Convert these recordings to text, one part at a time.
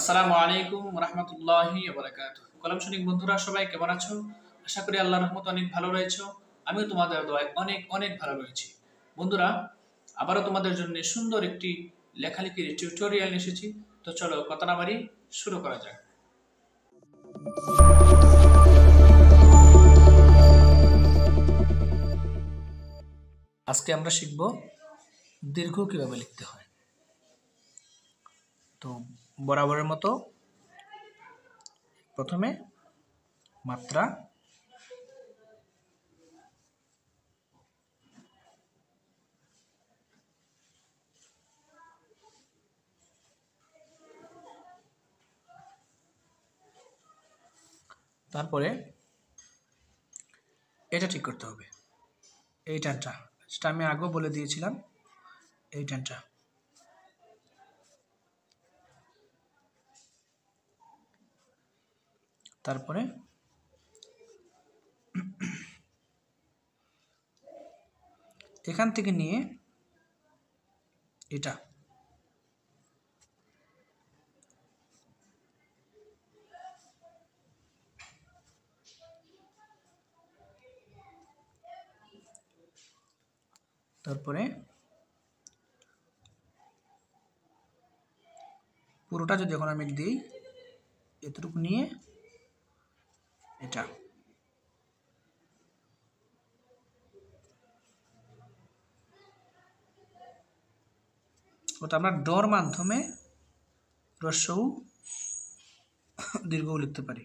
আসসালামু আলাইকুম রহমতুল্লাহি বারাকাতুহু। কলম সৈনিক বন্ধুরা সবাই কেমন আছো? আশা করি আল্লাহর রহমতে অনেক ভালো রয়েছো। আমিও তোমাদের দোয়ায় অনেক অনেক ভালো রয়েছি। বন্ধুরা, আবারও তোমাদের জন্য সুন্দর একটি লেখালেখির টিউটোরিয়াল এসেছি। তো চলো কথা না বাড়িয়ে শুরু করা যাক। আজকে আমরা শিখব দীর্ঘ কিভাবে লিখতে হয়। তো বরাবরের মতো প্রথমে মাত্রা, তারপরে এটা ঠিক করতে হবে, এই টানটা, সেটা আমি আগেও বলে দিয়েছিলাম, এই টানটা। তারপরে এখান থেকে নিয়ে এটা, তারপরে পুরোটা যদি এখন আমি দিই, এতটুকু নিয়ে এটা, ওটা আমরা ডর মাধ্যমে হ্রস্ব দীর্ঘ লিখতে পারি।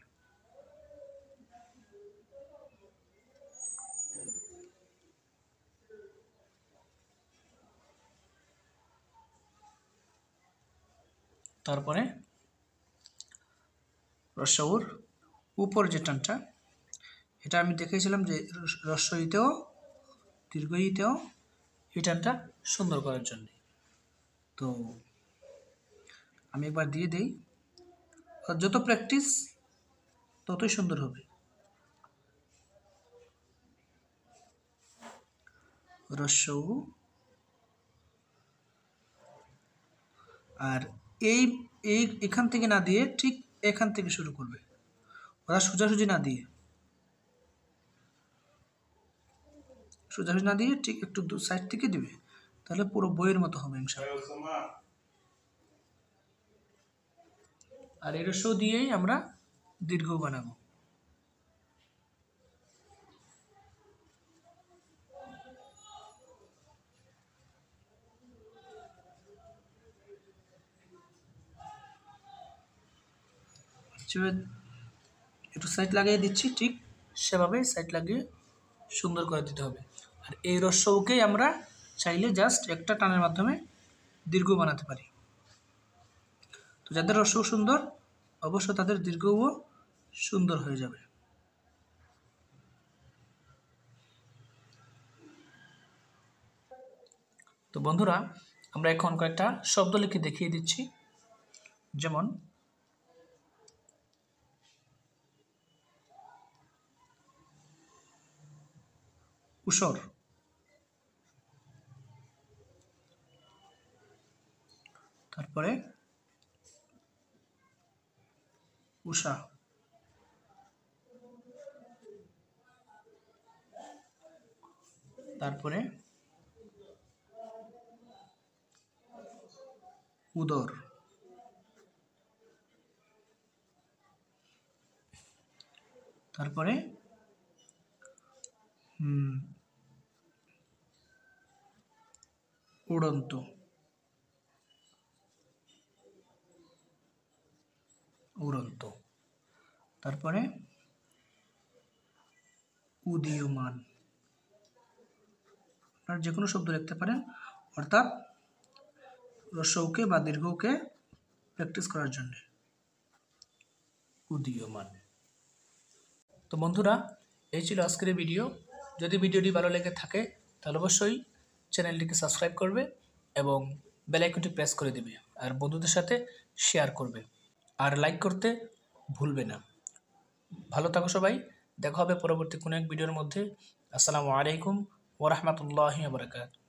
তারপরে হ্রস্বর উপর যে টানটা, এটা আমি দেখেছিলাম যে হ্রস্ব ইতেও দীর্ঘ ইতেও এই টানটা সুন্দর করার জন্য। তো আমি একবার দিয়ে দিই, যত প্র্যাকটিস ততই সুন্দর হবে। হ্রস্ব, আর এই এই এখান থেকে না দিয়ে ঠিক এখান থেকে শুরু করবে, ওরা সোজাসুজি না দিয়ে, সোজাসুজি না দিয়ে ঠিক একটু দু সাইড থেকে দিবে, তাহলে পুরো বইয়ের মতো হবে ইনশাআল্লাহ। আর এর শো দিয়েই আমরা দীর্ঘ বানাবো। একটু সাইড লাগিয়ে দিচ্ছি, ঠিক সেভাবে সাইড লাগিয়ে সুন্দর করে দিতে হবে। আর এই রস্যকেই আমরা চাইলে জাস্ট একটা টানের মাধ্যমে দীর্ঘ বানাতে পারি। তো যাদের রস্য সুন্দর, অবশ্য তাদের দীর্ঘও সুন্দর হয়ে যাবে। তো বন্ধুরা, আমরা এখন কয়েকটা শব্দ লিখে দেখিয়ে দিচ্ছি। যেমন উষর, তারপরে উষা, তারপরে উদর, তারপরে উড়ন্ত, উড়ন্ত, তারপরে উদীয়মান। আপনারা যে কোনো শব্দ লিখতে পারেন, অর্থাৎ হ্রস্বকে বা দীর্ঘকে প্র্যাকটিস করার জন্য। উদীয়মান। তো বন্ধুরা, এই ছিল আজকের ভিডিও। যদি ভিডিওটি ভালো লেগে থাকে তাহলে অবশ্যই চ্যানেলটিকে সাবস্ক্রাইব করবে এবং বেল আইকনটি প্রেস করে দেবে, আর বন্ধুদের সাথে শেয়ার করবে, আর লাইক করতে ভুলবে না। ভালো থাকো সবাই, দেখা হবে পরবর্তী কোনো এক ভিডিওর মধ্যে। আসসালামু আলাইকুম ওয়া রাহমাতুল্লাহি ওয়া বারাকাতুহু।